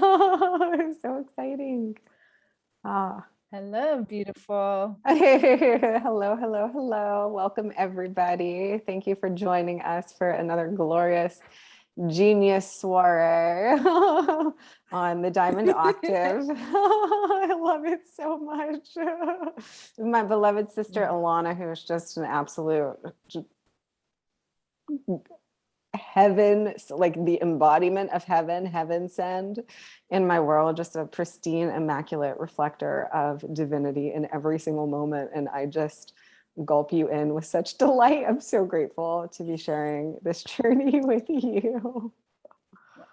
So exciting. Ah. Hello, beautiful. Hello, hello, hello. Welcome, everybody. Thank you for joining us for another glorious genius soiree on the Diamond Octave. I love it so much. My beloved sister, Alana, who is just an absolute heaven, like the embodiment of heaven send in my world, just a pristine, immaculate reflector of divinity in every single moment. And I just gulp you in with such delight. I'm so grateful to be sharing this journey with you.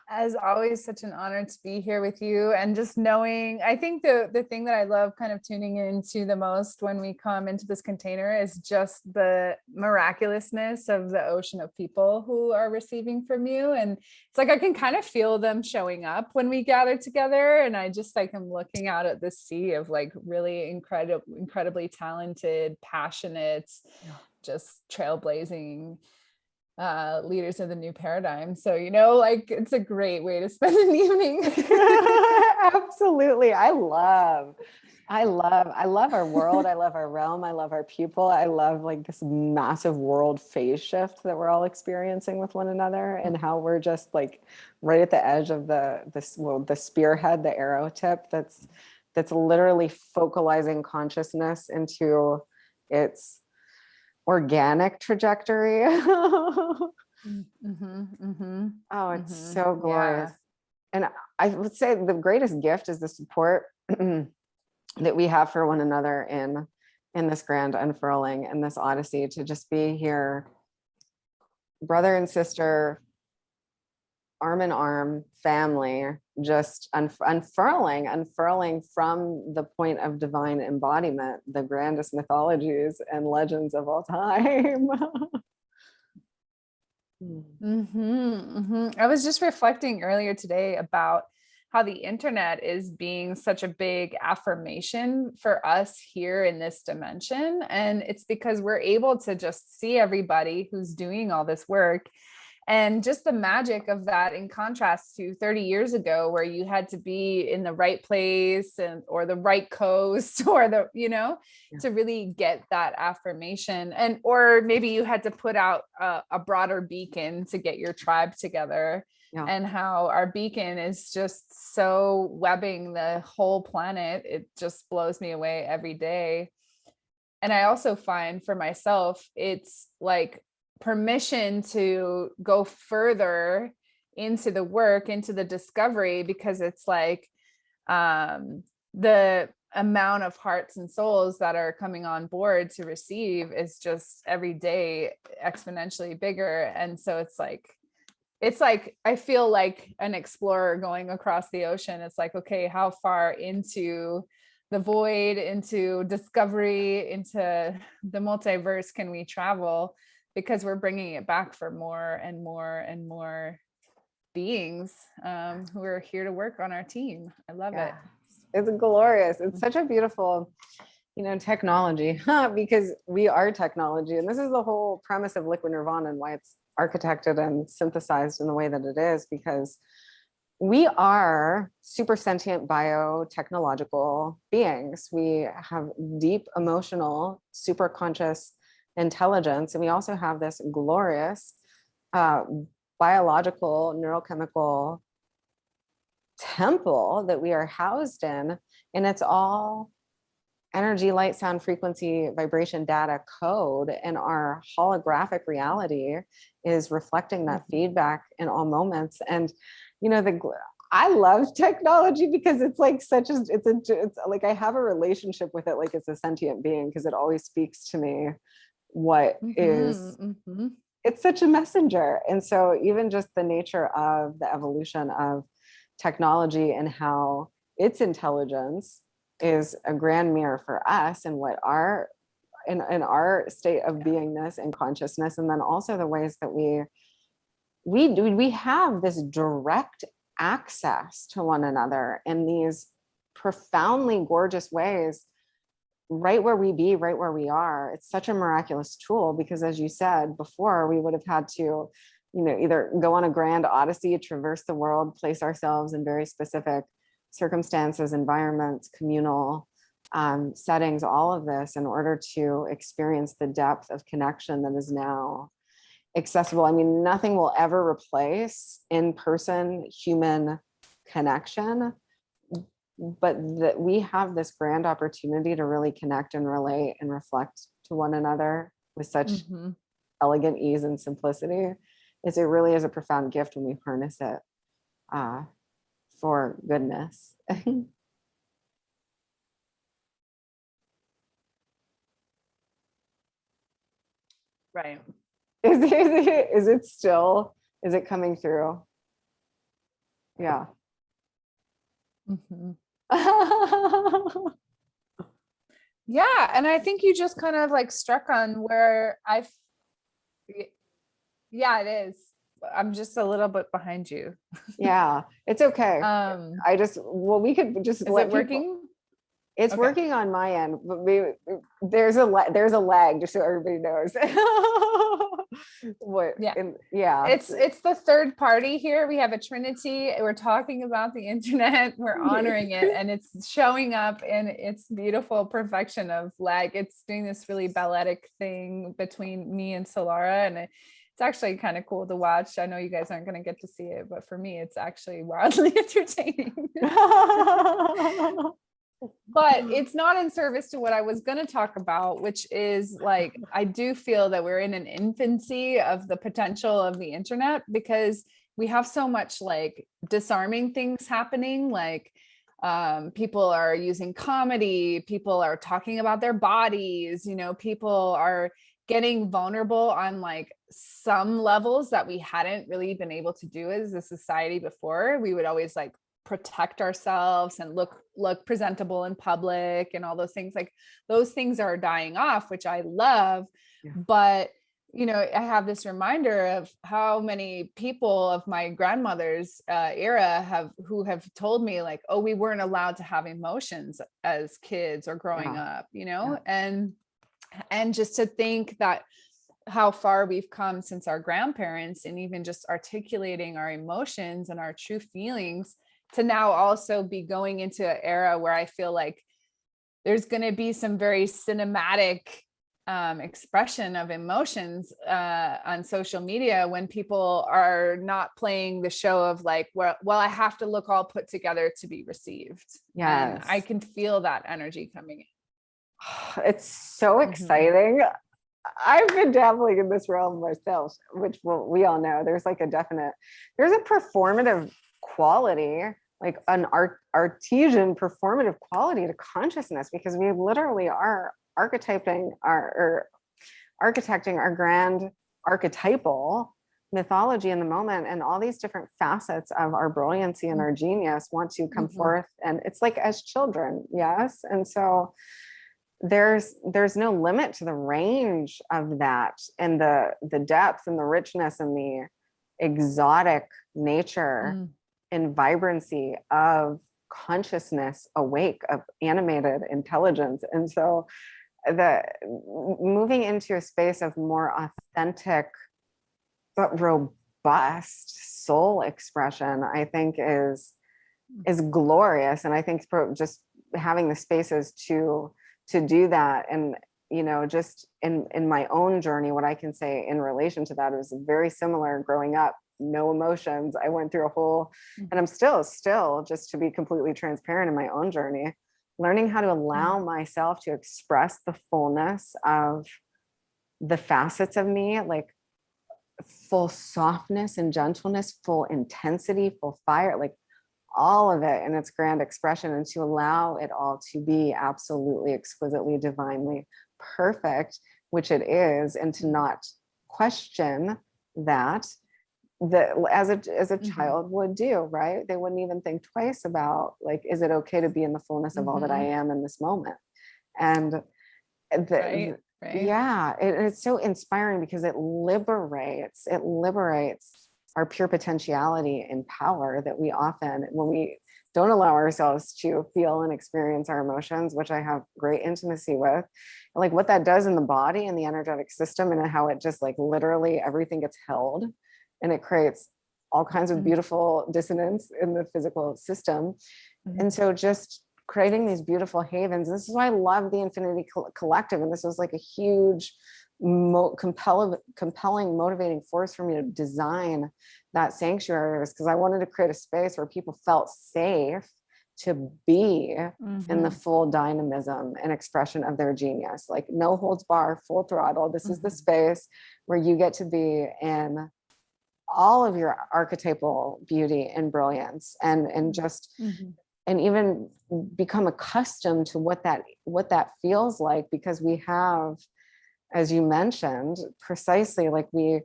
As always, such an honor to be here with you. And just knowing, I think the thing that I love kind of tuning into the most when we come into this container is just the miraculousness of the ocean of people who are receiving from you. And it's like I can kind of feel them showing up when we gather together. And I just like I'm looking out at this sea of like really incredibly talented, passionate, just trailblazing leaders of the new paradigm. So, like it's a great way to spend an evening. Absolutely. I love our world. I love our realm. I love our people. I love like this massive world phase shift that we're all experiencing with one another, and how we're just like right at the edge of the spearhead, the arrow tip that's literally focalizing consciousness into its organic trajectory. Oh, it's so glorious. Yeah. And I would say the greatest gift is the support that we have for one another in this grand unfurling and this odyssey, to just be here, brother and sister, arm in arm, family, just unfurling from the point of divine embodiment, the grandest mythologies and legends of all time. I was just reflecting earlier today about how the internet is being such a big affirmation for us here in this dimension. And it's because we're able to just see everybody who's doing all this work. And just the magic of that, in contrast to 30 years ago, where you had to be in the right place or the right coast or to really get that affirmation. And, or maybe you had to put out a broader beacon to get your tribe together. Yeah. And how our beacon is just so webbing the whole planet. It just blows me away every day. And I also find for myself, it's like permission to go further into the work, into the discovery, because it's like the amount of hearts and souls that are coming on board to receive is just every day exponentially bigger. And so it's like I feel like an explorer going across the ocean. It's like, okay, how far into the void, into discovery, into the multiverse can we travel? Because we're bringing it back for more and more and more beings who are here to work on our team. I love it. It's glorious. It's such a beautiful, technology, because we are technology. And this is the whole premise of Liquid Nirvana and why it's architected and synthesized in the way that it is, because we are super sentient biotechnological beings. We have deep emotional, super conscious intelligence, and we also have this glorious biological neurochemical temple that we are housed in, and it's all energy, light, sound, frequency, vibration, data, code, and our holographic reality is reflecting that feedback in all moments. And I love technology because it's like it's like I have a relationship with it like it's a sentient being, because it always speaks to me what is it's such a messenger. And so even just the nature of the evolution of technology and how its intelligence is a grand mirror for us and what our in our state of beingness and consciousness, and then also the ways that we have this direct access to one another in these profoundly gorgeous ways, right where we be, right where we are. It's such a miraculous tool, because as you said before, we would have had to either go on a grand odyssey, traverse the world, place ourselves in very specific circumstances, environments, communal settings, all of this in order to experience the depth of connection that is now accessible. I mean, nothing will ever replace in-person human connection, but that we have this grand opportunity to really connect and relate and reflect to one another with such elegant ease and simplicity. It really is a profound gift when we harness it for goodness. Right. Is it coming through? Yeah. Yeah. And I think you just kind of like struck on where yeah, it is. I'm just a little bit behind you. Yeah, it's okay. We could just is it working? It's okay. Working on my end, but there's a lag, just so everybody knows. It's the third party here. We have a trinity. We're talking about the internet. We're honoring it, and it's showing up in its beautiful perfection of lag. It's doing this really balletic thing between me and Solara, and it's actually kind of cool to watch. I know you guys aren't going to get to see it, but for me, it's actually wildly entertaining. But it's not in service to what I was going to talk about, which is like, I do feel that we're in an infancy of the potential of the internet, because we have so much like disarming things happening. Like people are using comedy, people are talking about their bodies, people are getting vulnerable on like some levels that we hadn't really been able to do as a society before. We would always like protect ourselves and look presentable in public and all those things. Like those things are dying off, which I love. Yeah. But I have this reminder of how many people of my grandmother's era who have told me like, oh, we weren't allowed to have emotions as kids or growing up, and just to think that how far we've come since our grandparents, and even just articulating our emotions and our true feelings, to now also be going into an era where I feel like there's going to be some very cinematic expression of emotions on social media, when people are not playing the show of like, well, I have to look all put together to be received. Yeah, and I can feel that energy coming in. It's so exciting. I've been dabbling in this realm myself, which we all know there's a performative quality, like an artesian performative quality to consciousness, because we literally are archetyping architecting our grand archetypal mythology in the moment, and all these different facets of our brilliancy and our genius want to come forth, and it's like as children. Yes. And so there's no limit to the range of that, and the depth and the richness and the exotic nature and vibrancy of consciousness awake, of animated intelligence. And so the moving into a space of more authentic but robust soul expression, I think is glorious. And I think just having the spaces to do that, and just in my own journey, what I can say in relation to that is very similar. Growing up, no emotions. I went through a whole, and I'm still, just to be completely transparent in my own journey, learning how to allow myself to express the fullness of the facets of me, like full softness and gentleness, full intensity, full fire, like all of it in its grand expression, and to allow it all to be absolutely, exquisitely, divinely perfect, which it is, and to not question that as a child would do, right? They wouldn't even think twice about like, is it okay to be in the fullness of all that I am in this moment? And yeah, it's so inspiring, because it liberates our pure potentiality and power that we often, when we don't allow ourselves to feel and experience our emotions, which I have great intimacy with, like what that does in the body and the energetic system, and how it just like literally everything gets held and it creates all kinds of beautiful dissonance in the physical system. And so just creating these beautiful havens. This is why I love the Infinity Collective. And this was like a huge, compelling, motivating force for me to design that sanctuary, because I wanted to create a space where people felt safe to be in the full dynamism and expression of their genius. Like no holds bar, full throttle. This is the space where you get to be in all of your archetypal beauty and brilliance, and just and even become accustomed to what that feels like, because we have, as you mentioned, precisely, like we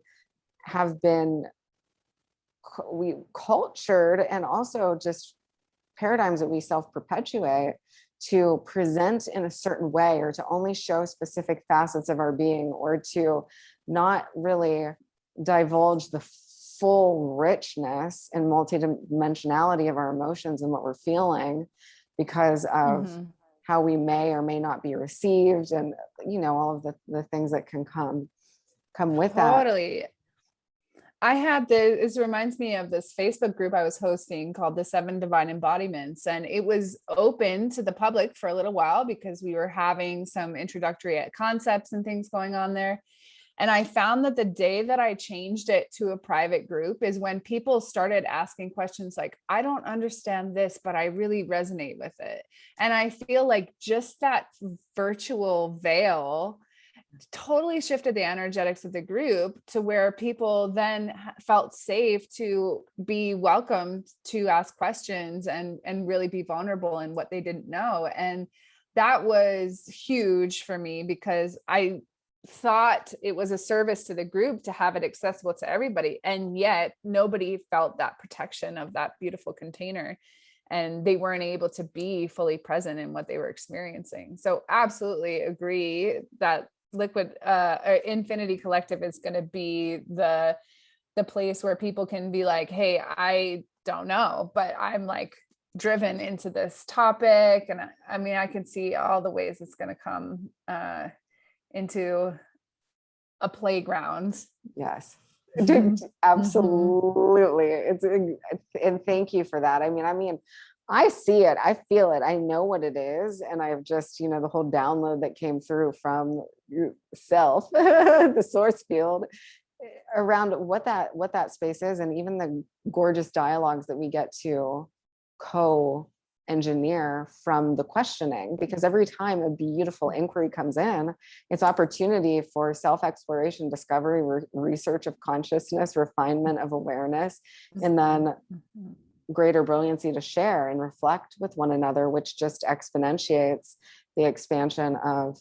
cultured, and also just paradigms that we self-perpetuate to present in a certain way, or to only show specific facets of our being, or to not really divulge the full richness and multidimensionality of our emotions and what we're feeling, because of how we may or may not be received, and all of the things that can come with that. Totally. I had this reminds me of this Facebook group I was hosting called the 7 Divine Embodiments. And it was open to the public for a little while because we were having some introductory concepts and things going on there. And I found that the day that I changed it to a private group is when people started asking questions like, I don't understand this, but I really resonate with it. And I feel like just that virtual veil totally shifted the energetics of the group to where people then felt safe to be welcomed to ask questions and really be vulnerable in what they didn't know. And that was huge for me, because I thought it was a service to the group to have it accessible to everybody. And yet nobody felt that protection of that beautiful container, and they weren't able to be fully present in what they were experiencing. So absolutely agree that Infinity Collective is going to be the place where people can be like, hey, I don't know, but I'm like driven into this topic. And I mean, I can see all the ways it's going to come into a playground. Yes, absolutely. And thank you for that. I mean, I see it, I feel it, I know what it is. And I've just, the whole download that came through from yourself, the source field, around what that space is, and even the gorgeous dialogues that we get to co-engineer from the questioning, because every time a beautiful inquiry comes in, it's opportunity for self-exploration, discovery, research of consciousness, refinement of awareness, and then greater brilliancy to share and reflect with one another, which just exponentiates the expansion of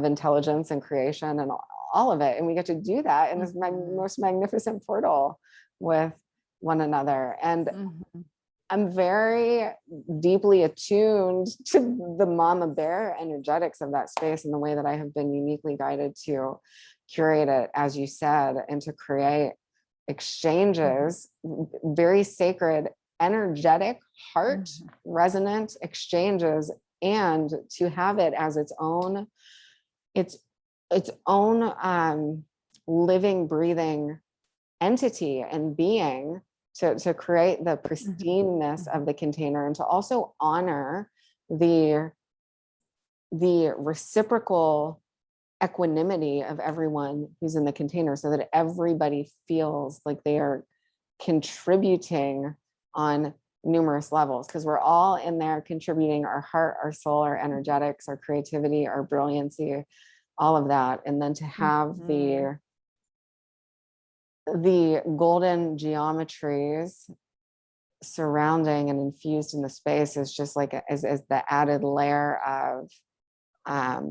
intelligence and creation and all of it. And we get to do that in this most magnificent portal with one another. And I'm very deeply attuned to the mama bear energetics of that space, and the way that I have been uniquely guided to curate it, as you said, and to create exchanges, very sacred, energetic, heart resonant exchanges, and to have it as its own living, breathing entity and being, to create the pristineness of the container, and to also honor the reciprocal equanimity of everyone who's in the container, so that everybody feels like they are contributing on numerous levels, because we're all in there contributing our heart, our soul, our energetics, our creativity, our brilliancy, all of that. And then to have the golden geometries surrounding and infused in the space is just like as the added layer of I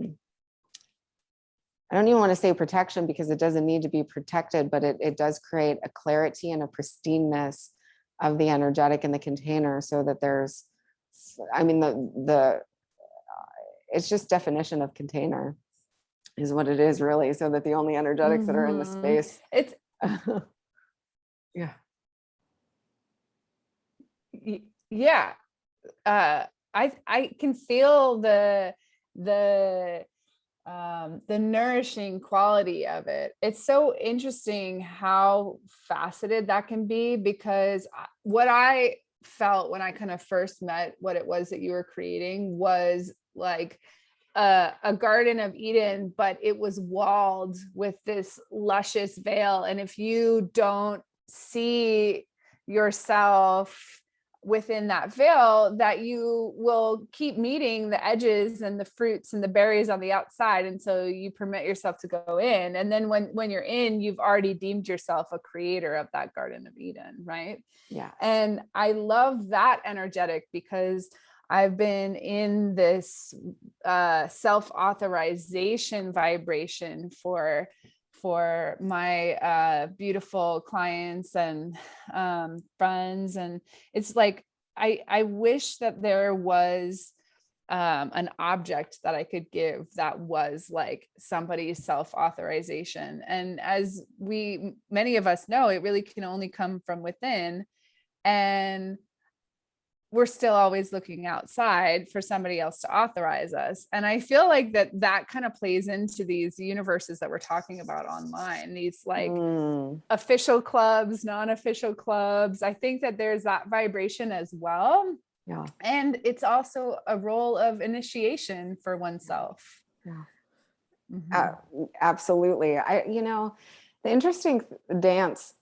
don't even want to say protection, because it doesn't need to be protected, but it does create a clarity and a pristineness of the energetic in the container, so that there's, I mean, it's just definition of container is what it is, really, so that the only energetics that are in the space, it's I can feel the the nourishing quality of it. It's so interesting how faceted that can be, because what I felt when I kind of first met what it was that you were creating was like a Garden of Eden, but it was walled with this luscious veil. And if you don't see yourself within that veil, that you will keep meeting the edges and the fruits and the berries on the outside until you permit yourself to go in. And then when you're in, you've already deemed yourself a creator of that Garden of Eden, right? Yeah. And I love that energetic, because I've been in this self-authorization vibration for my beautiful clients and friends. And it's like, I wish that there was an object that I could give that was like somebody's self-authorization. And as many of us know, it really can only come from within. And we're still always looking outside for somebody else to authorize us. And I feel like that kind of plays into these universes that we're talking about online, these like official clubs, non-official clubs. I think that there's that vibration as well. Yeah. And it's also a role of initiation for oneself. Yeah. Mm-hmm. Absolutely. The interesting dance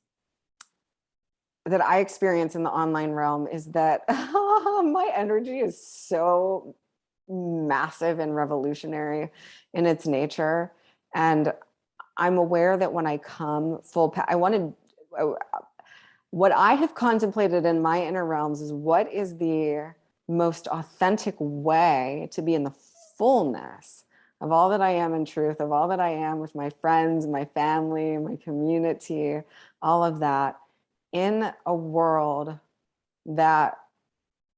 that I experience in the online realm is that my energy is so massive and revolutionary in its nature. And I'm aware that when I come what I have contemplated in my inner realms is what is the most authentic way to be in the fullness of all that I am in truth, of all that I am with my friends, my family, my community, all of that, in a world that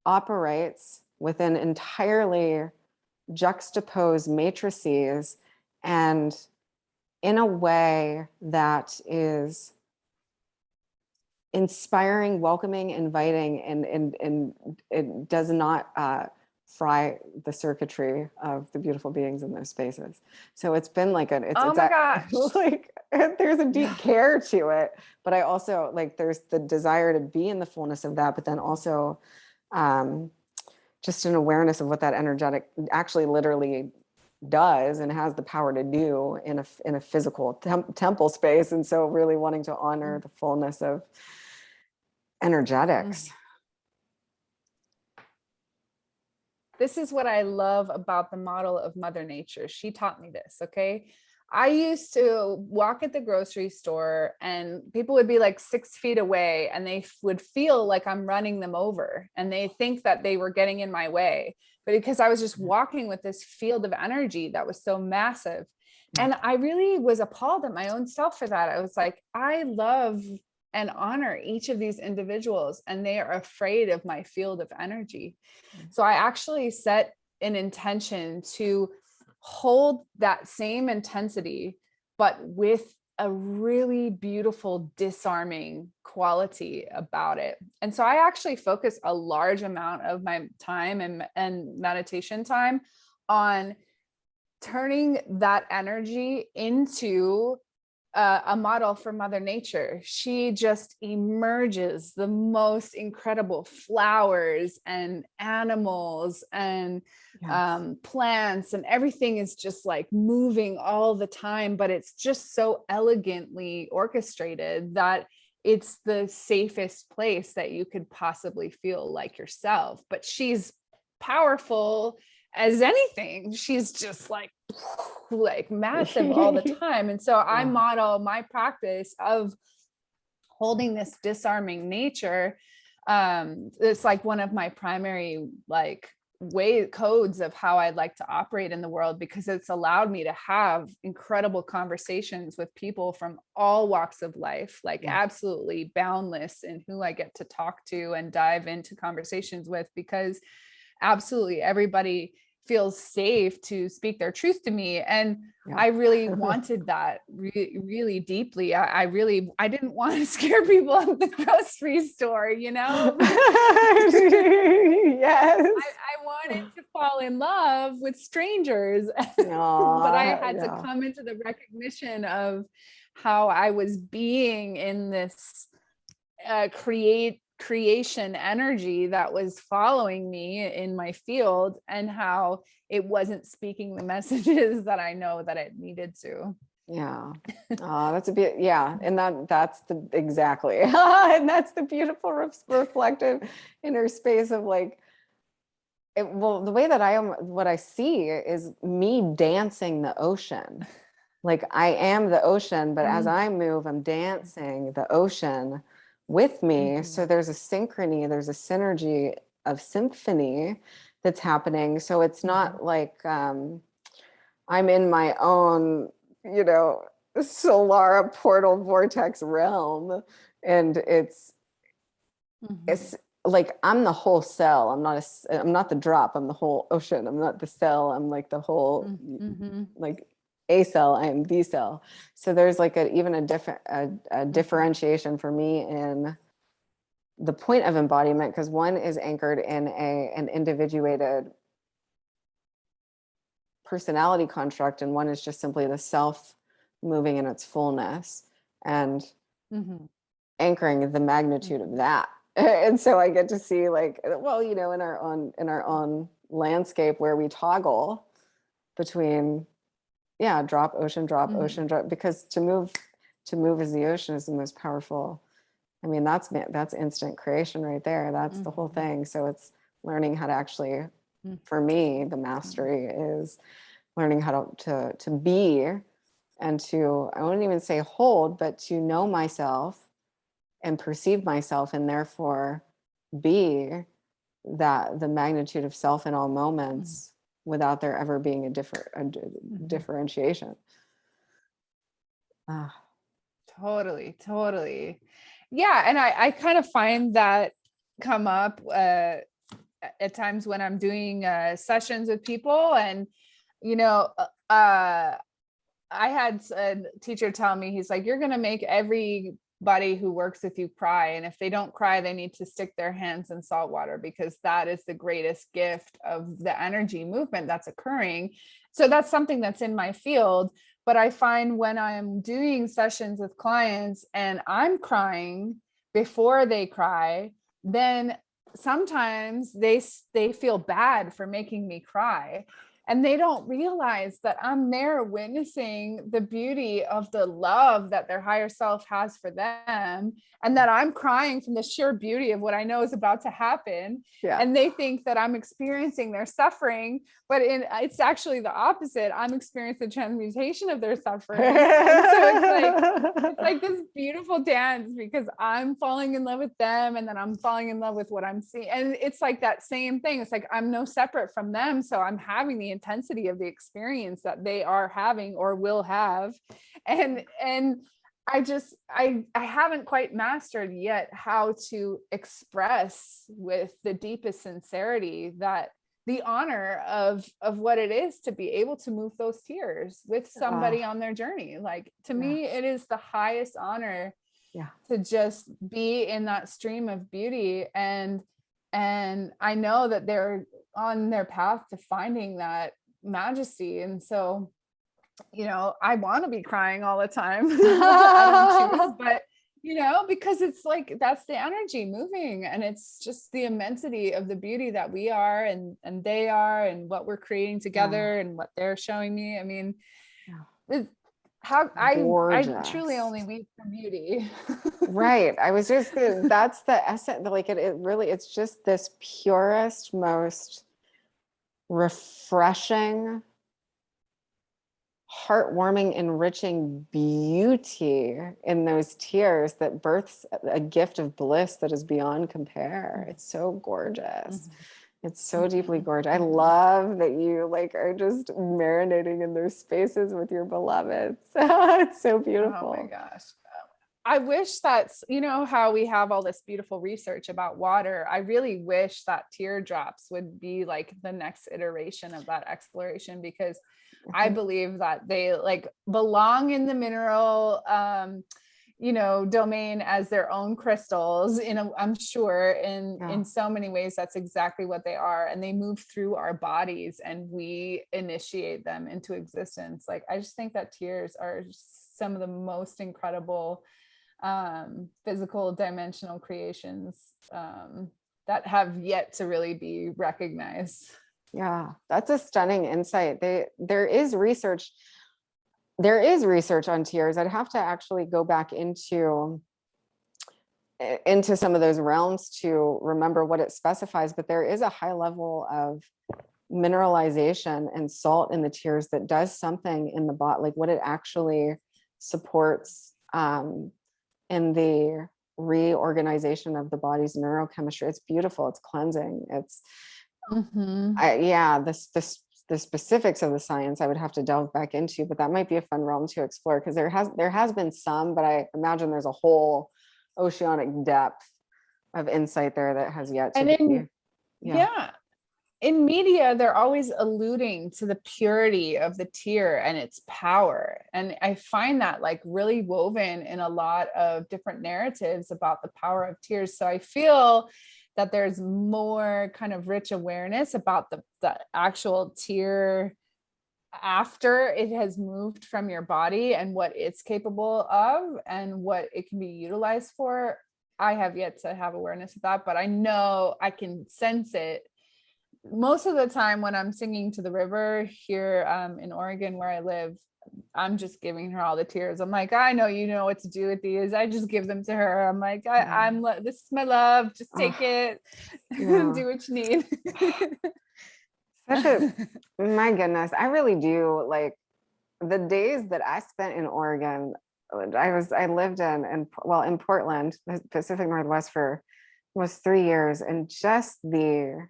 operates within entirely juxtaposed matrices and in a way that is inspiring, welcoming, inviting, and it does not fry the circuitry of the beautiful beings in those spaces. So it's been like Oh my gosh. like there's a deep care to it, but I also like there's the desire to be in the fullness of that, but then also just an awareness of what that energetic actually literally does and has the power to do in a physical temple space. And so really wanting to honor the fullness of energetics. This is what I love about the model of Mother Nature. She taught me this, okay? I used to walk at the grocery store and people would be like 6 feet away and they would feel like I'm running them over and they think that they were getting in my way. But because I was just walking with this field of energy that was so massive. And I really was appalled at my own self for that. I was like, I love and honor each of these individuals, and they are afraid of my field of energy. So I actually set an intention to hold that same intensity, but with a really beautiful disarming quality about it. And so I actually focus a large amount of my time and meditation time on turning that energy into a model for Mother Nature. She just emerges the most incredible flowers and animals and plants, and everything is just like moving all the time, but it's just so elegantly orchestrated that it's the safest place that you could possibly feel like yourself. But she's powerful as anything. She's just like massive all the time. And so I model my practice of holding this disarming nature. It's like one of my primary codes of how I'd like to operate in the world, because it's allowed me to have incredible conversations with people from all walks of life, absolutely boundless in who I get to talk to and dive into conversations with, because absolutely everybody feels safe to speak their truth to me. And I really wanted that really deeply. I didn't want to scare people at the grocery store, Yes. I wanted to fall in love with strangers. Aw, But I had to yeah. come into the recognition of how I was being in this creation energy that was following me in my field, and how it wasn't speaking the messages that I know that it needed to. Yeah. Oh, that's a bit, yeah. And that's the, exactly. And that's the beautiful reflective inner space of like, well, the way that I am, what I see is me dancing the ocean. Like I am the ocean, but as I move, I'm dancing the ocean with me. So there's a synchrony, there's a synergy of symphony that's happening. So it's not like I'm in my own, Solara portal vortex realm. And it's like I'm the whole cell. I'm not the drop. I'm the whole ocean. I'm not the cell. I'm like the whole, like a cell. I am the cell. So there's like even a different a differentiation for me in the point of embodiment, because one is anchored in an individuated personality construct, and one is just simply the self moving in its fullness and anchoring the magnitude of that. And so I get to see like, well, in our own landscape where we toggle between, drop, ocean, drop, ocean, drop, because to move as the ocean is the most powerful. I mean, that's instant creation right there. That's the whole thing. So it's learning how to actually, for me, the mastery is learning how to be, and to, I wouldn't even say hold, but to know myself and perceive myself, and therefore be the magnitude of self in all moments without there ever being a differentiation. Totally. Yeah. And I kind of find that come up at times when I'm doing sessions with people. And, I had a teacher tell me, he's like, you're going to make everybody who works with you cry. And if they don't cry, they need to stick their hands in salt water, because that is the greatest gift of the energy movement that's occurring. So that's something that's in my field. But I find when I'm doing sessions with clients and I'm crying before they cry, then sometimes they feel bad for making me cry. And they don't realize that I'm there witnessing the beauty of the love that their higher self has for them, and that I'm crying from the sheer beauty of what I know is about to happen. Yeah. And they think that I'm experiencing their suffering, but it's actually the opposite. I'm experiencing the transmutation of their suffering. And so it's like this beautiful dance, because I'm falling in love with them, and then I'm falling in love with what I'm seeing. And it's like that same thing. It's like I'm no separate from them. So I'm having the intensity of the experience that they are having or will have. And I haven't quite mastered yet how to express with the deepest sincerity that the honor of what it is to be able to move those tears with somebody on their journey. Like, to me, it is the highest honor to just be in that stream of beauty. And I know that they're on their path to finding that majesty. And so, I want to be crying all the time. I don't choose, but because it's like, that's the energy moving, and it's just the immensity of the beauty that we are and they are, and what we're creating together and what they're showing me. I mean, how I truly only weep for beauty. Right. I was just, that's the essence. Like it really, it's just this purest, most refreshing, heartwarming, enriching beauty in those tears that births a gift of bliss that is beyond compare. It's so gorgeous. It's so deeply gorgeous. I love that you are just marinating in those spaces with your beloveds. It's so beautiful. Oh my gosh. I wish that's, how we have all this beautiful research about water. I really wish that teardrops would be like the next iteration of that exploration, because I believe that they belong in the mineral, domain as their own crystals, I'm sure Yeah. in so many ways, that's exactly what they are. And they move through our bodies and we initiate them into existence. Like, I just think that tears are some of the most incredible physical dimensional creations that have yet to really be recognized. Yeah, that's a stunning insight. There is research on tears. I'd have to actually go back into some of those realms to remember what it specifies, but there is a high level of mineralization and salt in the tears that does something in the body, like what it actually supports in the reorganization of the body's neurochemistry. It's beautiful. It's cleansing. It's the specifics of the science I would have to delve back into, but that might be a fun realm to explore, because there has been some, but I imagine there's a whole oceanic depth of insight there that has yet to be. Yeah. In media, they're always alluding to the purity of the tear and its power. And I find that like really woven in a lot of different narratives about the power of tears. So I feel that there's more kind of rich awareness about the actual tear after it has moved from your body and what it's capable of and what it can be utilized for. I have yet to have awareness of that, but I know I can sense it most of the time when I'm singing to the river here in Oregon, where I live. I'm just giving her all the tears. I'm like, I know you know what to do with these. I just give them to her. I'm like, this is my love. Just take it. Do what you need. My goodness, I really do like the days that I spent in Oregon. I lived in Portland, the Pacific Northwest, for almost 3 years, and just the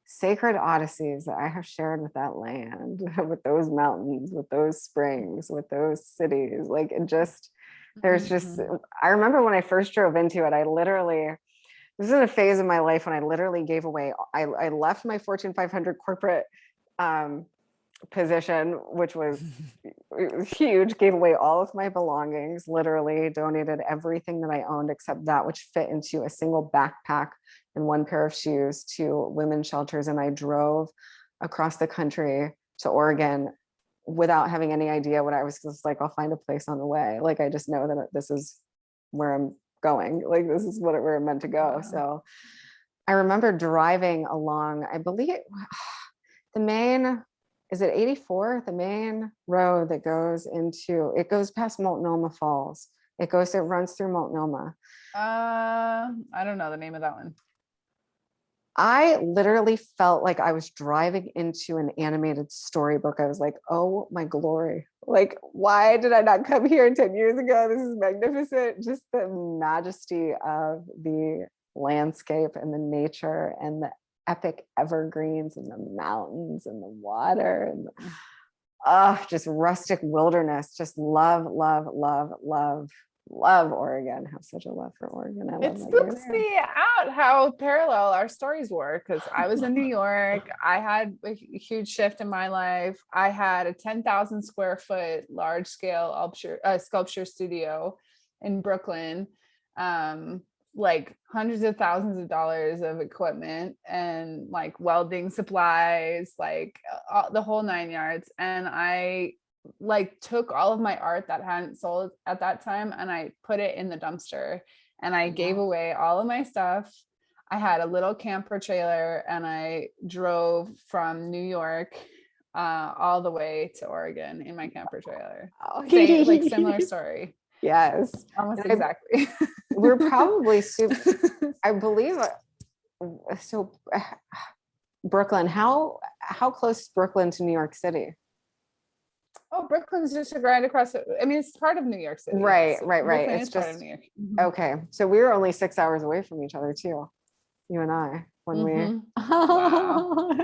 sacred odysseys that I have shared with that land, with those mountains, with those springs, with those cities, like it just, there's just, I remember when I first drove into it, this is a phase of my life when I literally gave away, I left my Fortune 500 corporate position, which was huge, gave away all of my belongings, literally donated everything that I owned except that which fit into a single backpack and one pair of shoes to women's shelters. And I drove across the country to Oregon without having any idea what I was just like, I'll find a place on the way. Like, I just know that this is where I'm going. Like, this is where I'm meant to go. Wow. So I remember driving along, I believe is it 84? The main road that goes past Multnomah Falls. It runs through Multnomah. I don't know the name of that one. I literally felt like I was driving into an animated storybook. I was like, oh my glory. Like, why did I not come here 10 years ago? This is magnificent. Just the majesty of the landscape and the nature and the epic evergreens and the mountains and the water and just rustic wilderness. Just love Oregon. Have such a love for Oregon. It spooks me out how parallel our stories were, because I was in New York. I had a huge shift in my life. I had a 10,000 square foot large scale sculpture studio in Brooklyn, like hundreds of thousands of dollars of equipment and like welding supplies, like the whole 9 yards. And I like took all of my art that hadn't sold at that time and I put it in the dumpster and I gave away all of my stuff. I had a little camper trailer and I drove from New York all the way to Oregon in my camper trailer. Same, like similar story. Yes. Almost exactly. We're probably I believe so. Brooklyn, how close is Brooklyn to New York City? Oh, Brooklyn's just right across. I mean, it's part of New York City. Right. So Brooklyn it's just part of New York. Okay. So we were only 6 hours away from each other too, you and I, when we. Wow.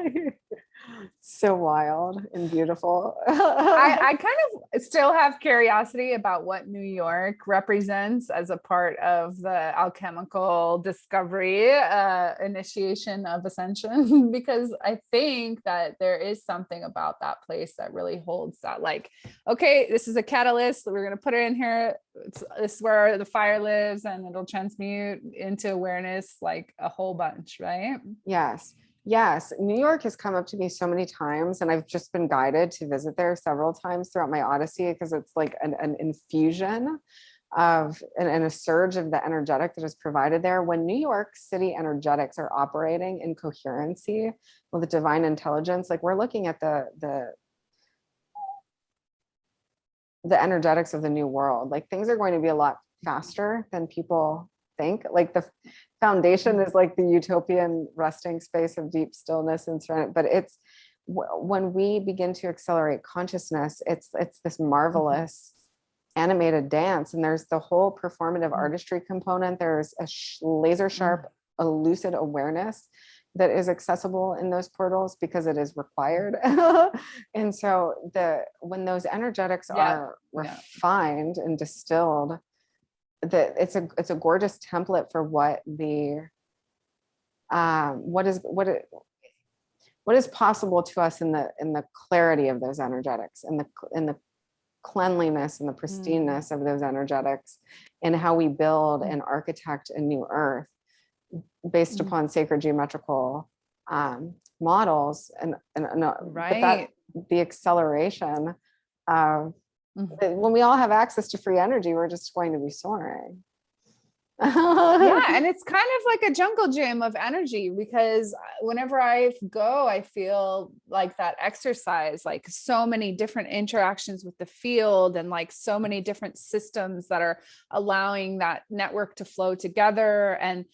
So wild and beautiful. I kind of still have curiosity about what New York represents as a part of the alchemical discovery, initiation of ascension, because I think that there is something about that place that really holds that, like, okay, this is a catalyst, we're going to put it in here. This is where the fire lives, and it'll transmute into awareness, like a whole bunch, right? Yes. Yes. New York has come up to me so many times, and I've just been guided to visit there several times throughout my Odyssey, because it's like an infusion of and a surge of the energetic that is provided there. When New York City energetics are operating in coherency with the divine intelligence, like we're looking at the energetics of the new world, like things are going to be a lot faster than people think. Like the foundation is like the utopian resting space of deep stillness and serenity, but it's when we begin to accelerate consciousness, it's this marvelous animated dance. And there's the whole performative artistry component. There's a laser sharp, a lucid awareness that is accessible in those portals because it is required. And so when those energetics are refined and distilled, that it's a gorgeous template for what is possible to us in the clarity of those energetics, and the cleanliness and the pristineness of those energetics, and how we build and architect a new earth based upon sacred geometrical models, and right. But the acceleration of when we all have access to free energy, we're just going to be soaring. Yeah, and it's kind of like a jungle gym of energy, because whenever I go, I feel like that exercise, like so many different interactions with the field, and like so many different systems that are allowing that network to flow together. And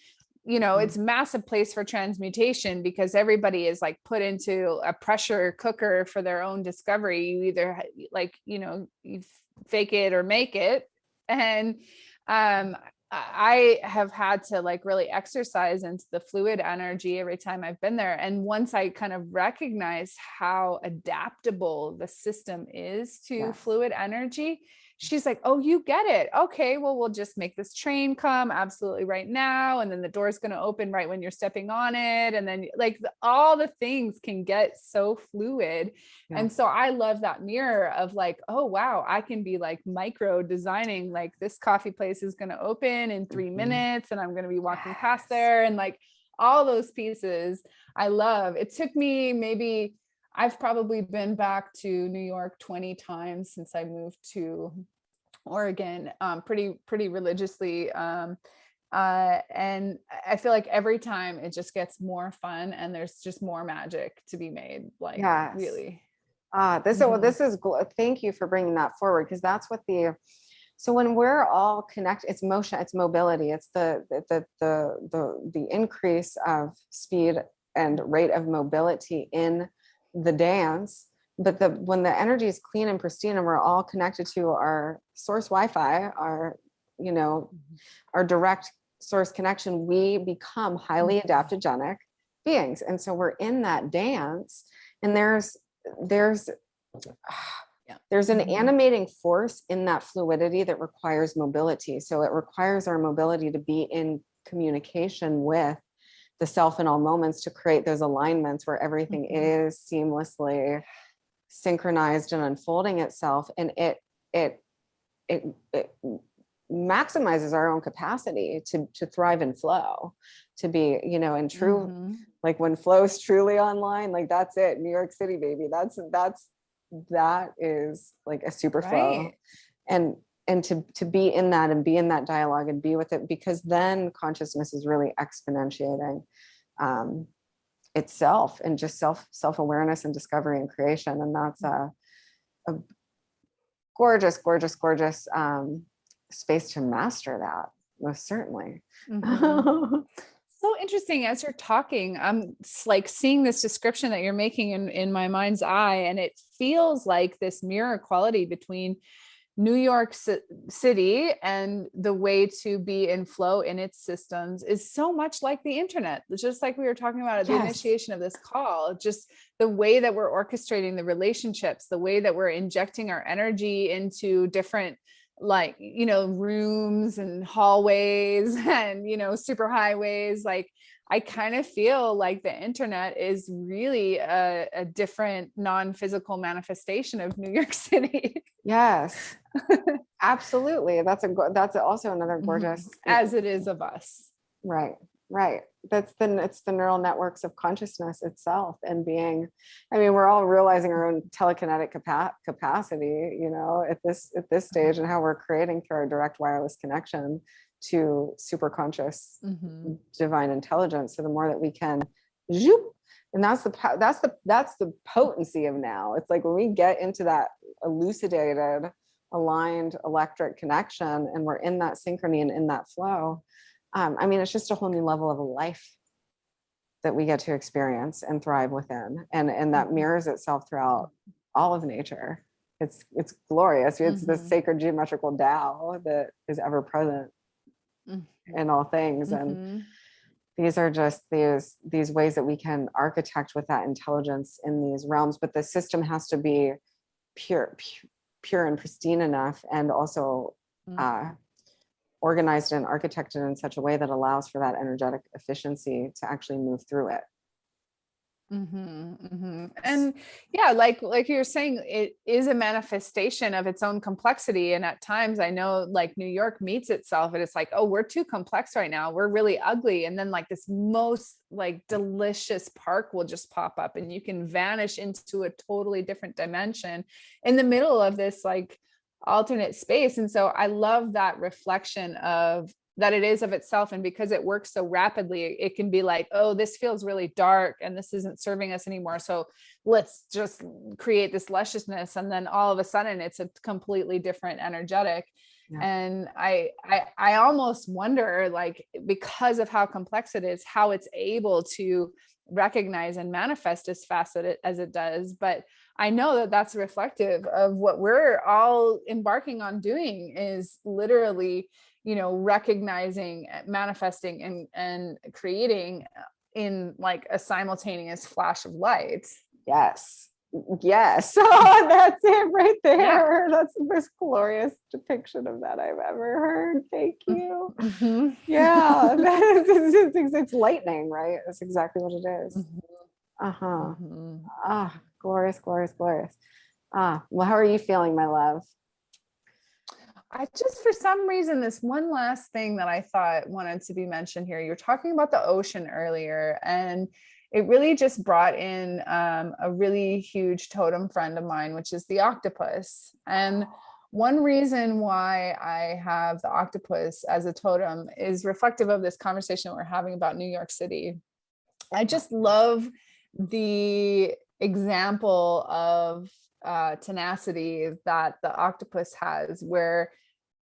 it's a massive place for transmutation, because everybody is like put into a pressure cooker for their own discovery. You either you fake it or make it. And I have had to like really exercise into the fluid energy every time I've been there. And once I kind of recognize how adaptable the system is to fluid energy, she's like, oh, you get it. Okay, well, we'll just make this train come absolutely right now. And then the door's going to open right when you're stepping on it. And then like all the things can get so fluid. Yeah. And so I love that mirror of like, oh, wow, I can be like micro designing, like this coffee place is going to open in 3 minutes and I'm going to be walking past there. And like all those pieces I love. It took me I've probably been back to New York 20 times since I moved to Oregon, pretty religiously. And I feel like every time it just gets more fun, and there's just more magic to be made. Like, really. This is thank you for bringing that forward, because that's what so when we're all connected, it's motion, it's mobility, it's the increase of speed and rate of mobility in the dance. But when the energy is clean and pristine, and we're all connected to our source Wi-Fi, our direct source connection, we become highly adaptogenic beings. And so we're in that dance, and there's an animating force in that fluidity that requires mobility. So it requires our mobility to be in communication with the self in all moments, to create those alignments where everything is seamlessly synchronized and unfolding itself. And it maximizes our own capacity to thrive and flow, to be, in true, like when flow is truly online, like that's it. New York City, baby. That is like a super flow. And to be in that, and be in that dialogue, and be with it, because then consciousness is really exponentiating itself, and just self-awareness and discovery and creation. And that's a gorgeous space to master that, most certainly. So interesting. As you're talking, I'm like seeing this description that you're making in my mind's eye, and it feels like this mirror quality between New York City and the way to be in flow in its systems is so much like the internet, just like we were talking about at the initiation of this call, just the way that we're orchestrating the relationships, the way that we're injecting our energy into different, like, rooms and hallways and, super highways. Like, I kind of feel like the internet is really a different non-physical manifestation of New York City. Yes, absolutely. That's also another gorgeous, as it is of us. Right. It's the neural networks of consciousness itself and being, I mean, we're all realizing our own telekinetic capacity, at this stage, and how we're creating through our direct wireless connection to super conscious divine intelligence. So the more that we can zoop, and that's the potency of now. It's like when we get into that elucidated, aligned electric connection, and we're in that synchrony and in that flow. I mean, it's just a whole new level of a life that we get to experience and thrive within, and that mirrors itself throughout all of nature. It's glorious. It's the sacred geometrical Tao that is ever present in all things, and these are just these ways that we can architect with that intelligence in these realms. But the system has to be pure and pristine enough, and also organized and architected in such a way that allows for that energetic efficiency to actually move through it. And yeah, like you're saying, it is a manifestation of its own complexity. And at times I know, like, New York meets itself and it's like, oh, we're too complex right now, we're really ugly. And then like this most like delicious park will just pop up and you can vanish into a totally different dimension in the middle of this like alternate space. And so I love that reflection of that it is of itself. And because it works so rapidly, it can be like, oh, this feels really dark and this isn't serving us anymore, so let's just create this lusciousness. And then all of a sudden it's a completely different energetic. And I almost wonder, like, because of how complex it is, how it's able to recognize and manifest as facet as it does. But I know that that's reflective of what we're all embarking on doing, is literally, recognizing, manifesting, and creating in like a simultaneous flash of light. Yes. Oh, that's it right there. That's the most glorious depiction of that I've ever heard. Thank you. Yeah, it's lightning, right? That's exactly what it is. Glorious. Well, how are you feeling, my love? I just, for some reason, this one last thing that I thought wanted to be mentioned here. You're talking about the ocean earlier, and it really just brought in a really huge totem friend of mine, which is the octopus. And one reason why I have the octopus as a totem is reflective of this conversation that we're having about New York City. I just love the example of tenacity that the octopus has, where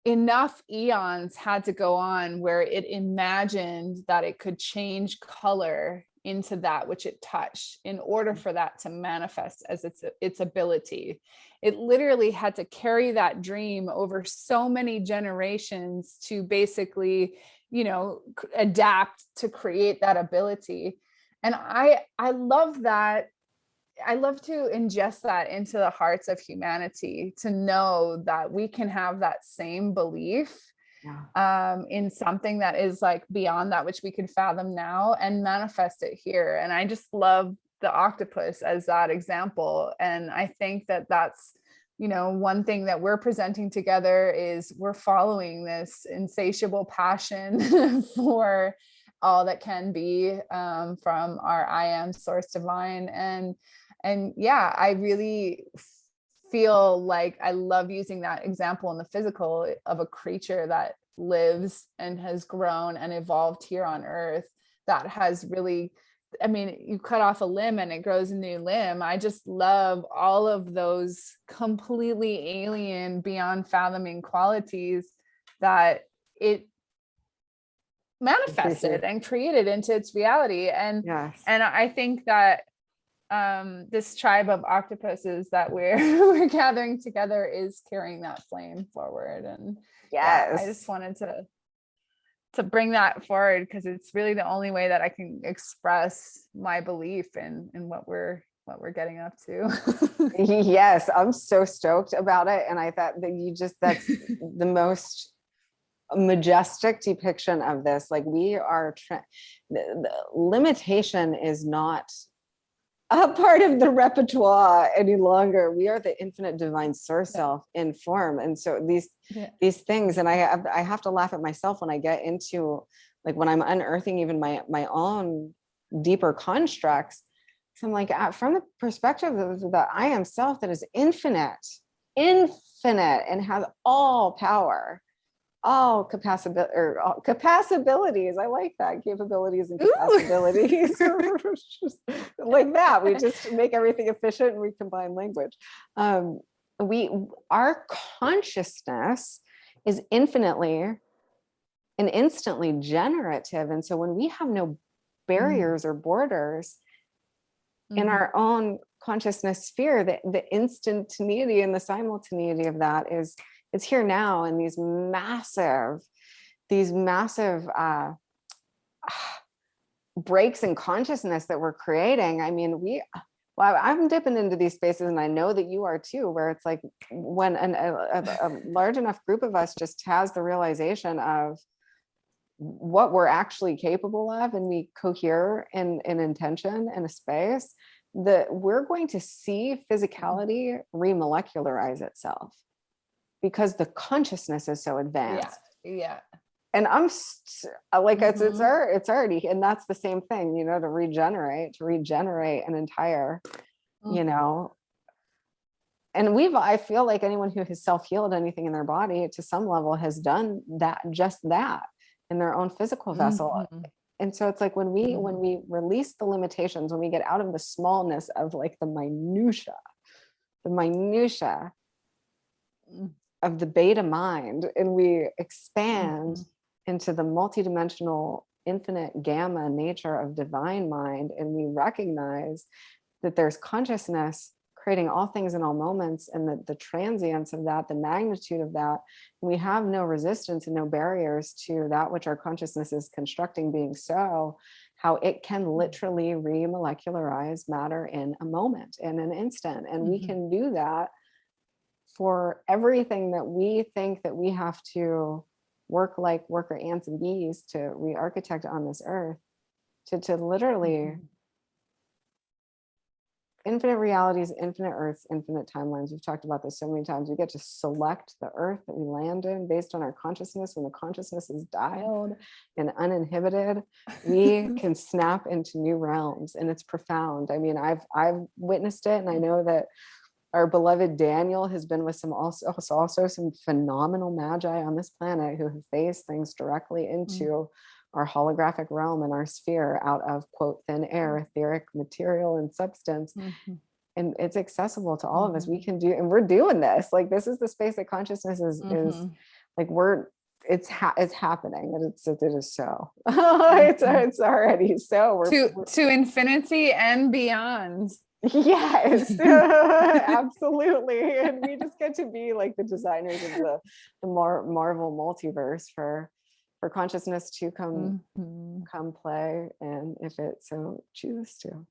enough eons had to go on where it imagined that it could change color into that which it touched in order for that to manifest as its ability. It literally had to carry that dream over so many generations to basically, adapt to create that ability. And I love that. I love to ingest that into the hearts of humanity, to know that we can have that same belief in something that is like beyond that which we can fathom now, and manifest it here. And I just love the octopus as that example. And I think that that's, one thing that we're presenting together is we're following this insatiable passion for all that can be, from our I am source divine. And yeah, I really feel like I love using that example in the physical of a creature that lives and has grown and evolved here on earth, that has really, I mean, you cut off a limb and it grows a new limb. I just love all of those completely alien, beyond fathoming qualities that it manifested and created into its reality. And I think that this tribe of octopuses that we're we're gathering together is carrying that flame forward. And yeah, I just wanted to bring that forward because it's really the only way that I can express my belief in what we're getting up to. Yes, I'm so stoked about it. And I thought that that's the most majestic depiction of this. Like we are, the limitation is not a part of the repertoire any longer. We are the infinite divine source self in form. And so these things, and I have to laugh at myself when I get into, like, when I'm unearthing even my own deeper constructs. So I'm like, from the perspective of the I am self that is infinite and has all power, all capabilities. I like that, capabilities and capabilities. Just like that, we just make everything efficient and we combine language. Our consciousness is infinitely and instantly generative, and so when we have no barriers or borders in our own consciousness sphere, the instantaneity and the simultaneity of that is, it's here now. And these massive breaks in consciousness that we're creating. I mean, I'm dipping into these spaces, and I know that you are too, where it's like when a large enough group of us just has the realization of what we're actually capable of, and we cohere in intention in a space, that we're going to see physicality remolecularize itself because the consciousness is so advanced. Yeah. And I'm like, it's already, and that's the same thing, to regenerate an entire, and I feel like anyone who has self-healed anything in their body to some level has done just that in their own physical vessel. And so it's like when we release the limitations, when we get out of the smallness of like the minutia of the beta mind, and we expand into the multidimensional, infinite gamma nature of divine mind, and we recognize that there's consciousness creating all things in all moments, and the transience of that, the magnitude of that, we have no resistance and no barriers to that which our consciousness is constructing being so, how it can literally remolecularize matter in a moment, in an instant. And we can do that for everything that we think that we have to work like worker ants and bees to re-architect on this earth, to literally infinite realities, infinite earths, infinite timelines. We've talked about this so many times. We get to select the earth that we land in based on our consciousness. When the consciousness is dialed and uninhibited, we can snap into new realms, and it's profound. I mean, I've witnessed it, and I know that our beloved Daniel has been with also some phenomenal magi on this planet who have faced things directly into our holographic realm and our sphere out of, quote, thin air, etheric material and substance. And it's accessible to all of us. We can do, and we're doing this. Like, this is the space that consciousness is like, it's happening, and it is so. It's already so. We're to infinity and beyond. Yes, absolutely. And we just get to be like the designers of the Marvel multiverse for consciousness to come play, and if it so chooses to.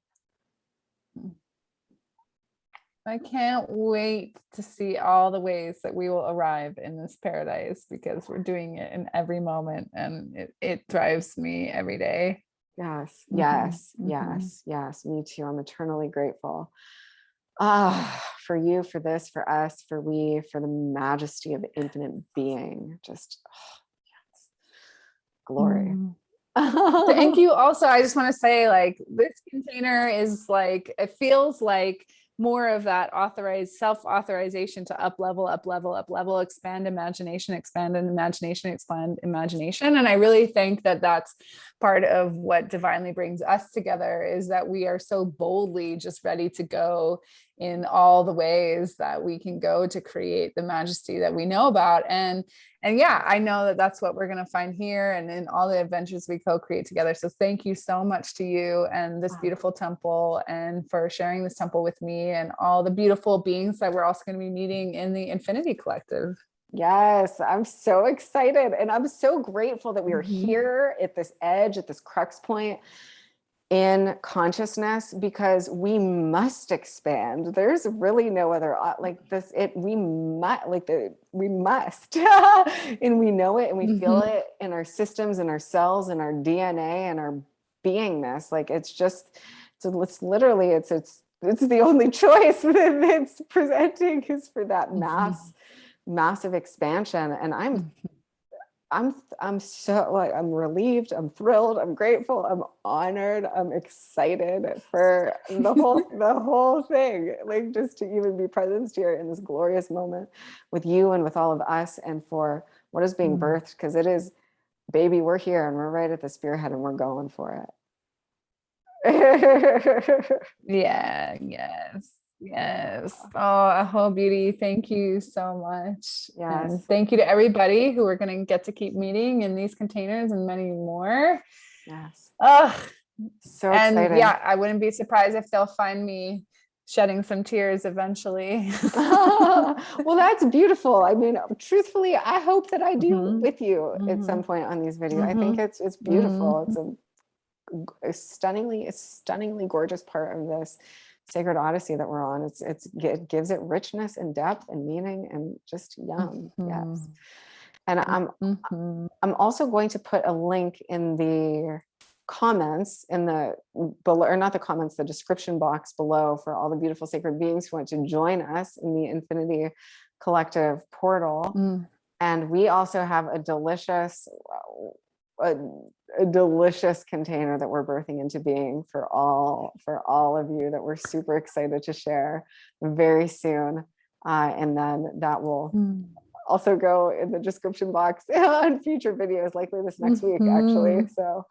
I can't wait to see all the ways that we will arrive in this paradise, because we're doing it in every moment, and it drives me every day. Yes, me too. I'm eternally grateful for you, for this, for us, for the majesty of infinite being. Just yes, glory. Thank you. Also, I just want to say, like, this container is like, it feels like more of that self-authorization to up level, expand imagination. And I really think that that's part of what divinely brings us together is that we are so boldly just ready to go in all the ways that we can go to create the majesty that we know about. And yeah, I know that that's what we're going to find here and in all the adventures we co-create together. So thank you so much to you and this beautiful temple, and for sharing this temple with me and all the beautiful beings that we're also going to be meeting in the Infinity Collective. Yes, I'm so excited. And I'm so grateful that we are here at this edge, at this crux point in consciousness, because we must expand. There's really no other like this. We must, and we know it, and we feel it in our systems, and our cells, and our DNA, and our beingness. Like it's literally it's the only choice that it's presenting is for that massive expansion. And I'm so like, I'm relieved, I'm thrilled, I'm grateful, I'm honored, I'm excited for the whole thing. Like just to even be present here in this glorious moment with you and with all of us, and for what is being birthed, because it is, baby, we're here and we're right at the spearhead and we're going for it. Yes. Oh, whole beauty. Thank you so much. Yes. And thank you to everybody who we're going to get to keep meeting in these containers and many more. Yes. Oh, so exciting. And yeah, I wouldn't be surprised if they'll find me shedding some tears eventually. Well, that's beautiful. I mean, truthfully, I hope that I do with you at some point on these videos. I think it's beautiful. It's a stunningly gorgeous part of this sacred odyssey that we're on. It gives it richness and depth and meaning and just yum. Yes. And I'm also going to put a link in the comments the description box below for all the beautiful sacred beings who want to join us in the Infinity Collective portal. And we also have a delicious container that we're birthing into being for all of you, that we're super excited to share very soon. And then that will also go in the description box on future videos, likely this next week, actually. So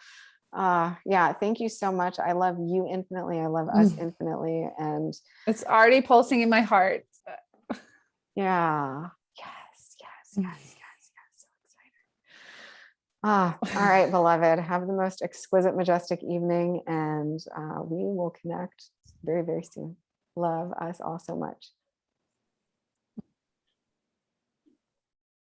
yeah, thank you so much. I love you infinitely. I love us infinitely. And it's already pulsing in my heart. Yeah. Yes. All right, beloved, have the most exquisite, majestic evening, and we will connect very, very soon. Love us all so much.